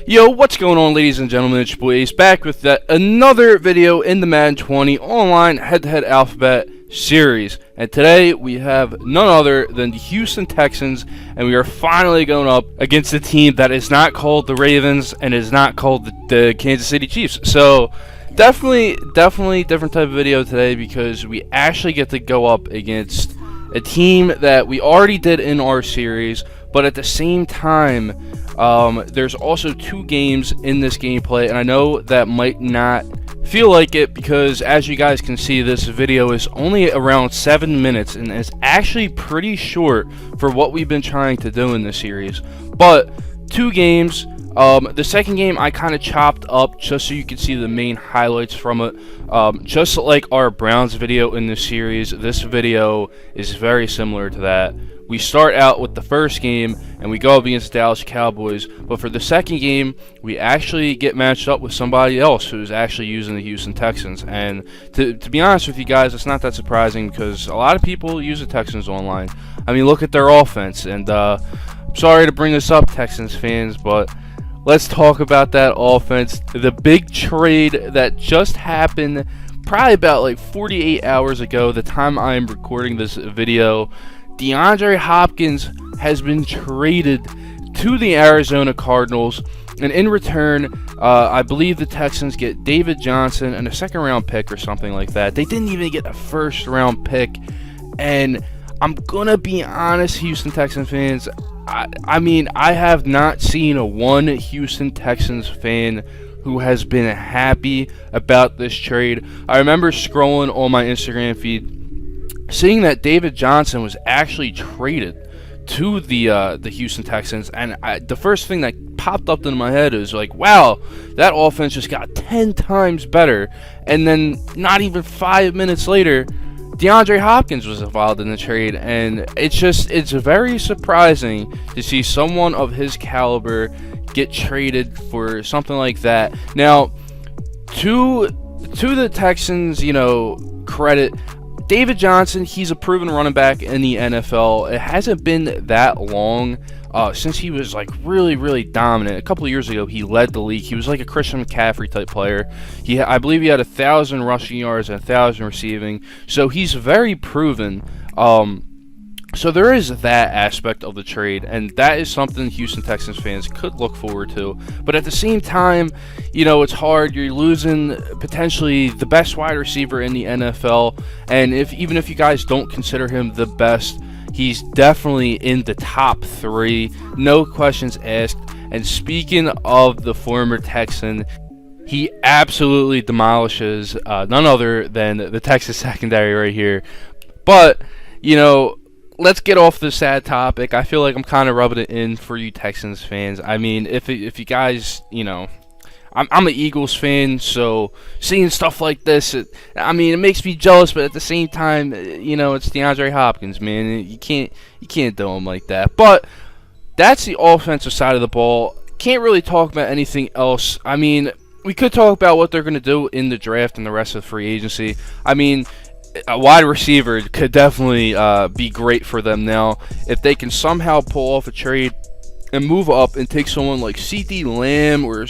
Yo, what's going on, ladies and gentlemen? It's your boy Ace back with another video in the Madden 20 online head-to-head alphabet series. And today we have none other than the Houston Texans, and we are finally going up against a team that is not called the Ravens and is not called the Kansas City Chiefs. So definitely different type of video today, because we actually get to go up against a team that we already did in our series, but at the same time, there's also two games in this gameplay, and I know that might not feel like it because, as you guys can see, this video is only around 7 minutes and is actually pretty short for what we've been trying to do in this series. But two games. The second game I kind of chopped up just so you can see the main highlights from it. Just like our Browns video in this series, this video is very similar to that. We start out with the first game and we go up against the Dallas Cowboys, but for the second game we actually get matched up with somebody else who's actually using the Houston Texans. And to be honest with you guys, it's not that surprising because a lot of people use the Texans online. I mean, look at their offense, and sorry to bring this up, Texans fans, but let's talk about that offense. The big trade that just happened probably about like 48 hours ago, the time I'm recording this video. Hopkins has been traded to the Arizona Cardinals, and in return, I believe the Texans get David Johnson and a second-round pick or something like that. They didn't even get a first-round pick, and I'm gonna be honest, Houston Texans fans, I mean, I have not seen a one Houston Texans fan who has been happy about this trade. I remember scrolling on my Instagram feed, seeing that David Johnson was actually traded to the Houston Texans, and the first thing that popped up in my head is like, wow, that offense just got 10 times better. And then not even 5 minutes later, Hopkins was involved in the trade, and it's very surprising to see someone of his caliber get traded for something like that. Now, to the Texans, credit, David Johnson, he's a proven running back in the NFL. It hasn't been that long since he was like really dominant. A couple of years ago, he led the league. He was like a Christian McCaffrey type player. I believe he had 1,000 rushing yards and 1,000 receiving. So he's very proven. So there is that aspect of the trade, and that is something Houston Texans fans could look forward to. But at the same time, it's hard. You're losing potentially the best wide receiver in the NFL, and even if you guys don't consider him the best, he's definitely in the top 3, no questions asked. And speaking of the former Texan, he absolutely demolishes none other than the Texas secondary right here. But, let's get off the sad topic. I feel like I'm kind of rubbing it in for you Texans fans. I mean, if you guys, I'm an Eagles fan, so seeing stuff like this, it makes me jealous. But at the same time, it's Hopkins, man. You can't do him like that. But that's the offensive side of the ball. Can't really talk about anything else. I mean, we could talk about what they're going to do in the draft and the rest of the free agency. I mean, a wide receiver could definitely be great for them now if they can somehow pull off a trade and move up and take someone like C.D. Lamb or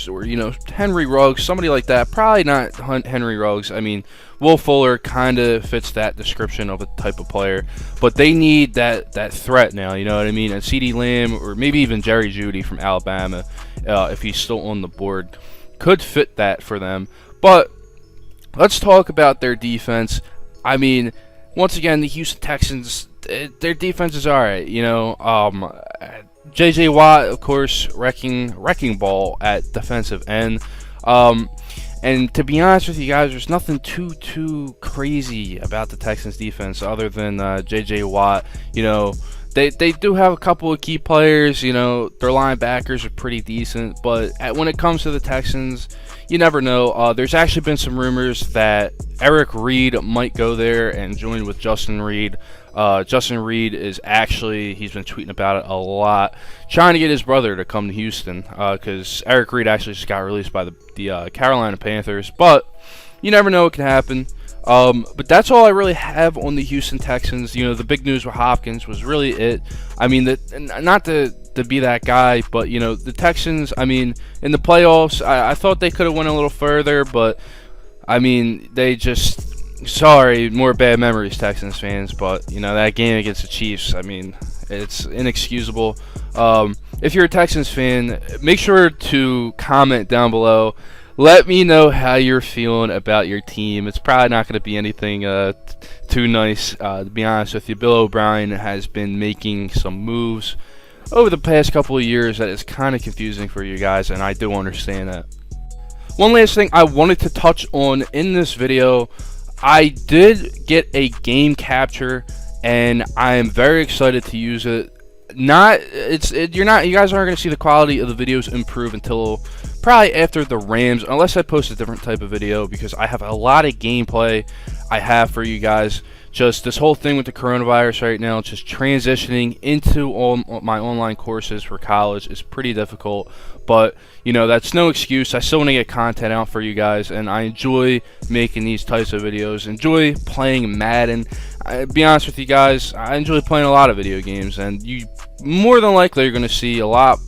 Henry Ruggs, somebody like that. Probably not Henry Ruggs. I mean, Will Fuller kind of fits that description of a type of player, but they need that threat now. You know what I mean? And C.D. Lamb, or maybe even Jerry Jeudy from Alabama, if he's still on the board, could fit that for them. But let's talk about their defense. I mean, once again, the Houston Texans, their defense is alright, J.J. Watt, of course, wrecking ball at defensive end. And to be honest with you guys, there's nothing too crazy about the Texans defense other than J.J. Watt. They do have a couple of key players. Their linebackers are pretty decent, but when it comes to the Texans, you never know. There's actually been some rumors that Eric Reed might go there and join with Justin Reed. Justin Reed is he's been tweeting about it a lot, trying to get his brother to come to Houston, because Eric Reed actually just got released by the Carolina Panthers. But you never know, it can happen. But that's all I really have on the Houston Texans. The big news with Hopkins was really it. I mean, not to to be that guy. But you know, the Texans, I mean, in the playoffs, I thought they could have went a little further, but I mean, they just, sorry, more bad memories, Texans fans. But you know, that game against the Chiefs, I mean, it's inexcusable. If you're a Texans fan, make sure to comment down below. Let me know how you're feeling about your team. It's probably not going to be anything too nice, to be honest with you. Bill O'Brien has been making some moves over the past couple of years that is kind of confusing for you guys, and I do understand that. One last thing I wanted to touch on in this video, I did get a game capture, and I am very excited to use it. You guys aren't going to see the quality of the videos improve until probably after the Rams, unless I post a different type of video, because I have a lot of gameplay I have for you guys. Just this whole thing with the coronavirus right now, just transitioning into all my online courses for college is pretty difficult. But, you know, that's no excuse. I still want to get content out for you guys, and I enjoy making these types of videos. Enjoy playing Madden. I'll be honest with you guys, I enjoy playing a lot of video games, and you more than likely are going to see a lot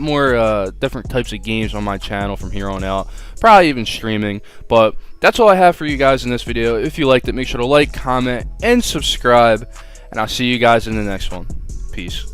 more different types of games on my channel from here on out, probably even streaming. But that's all I have for you guys in this video. If you liked it, make sure to like, comment, and subscribe, and I'll see you guys in the next one. Peace.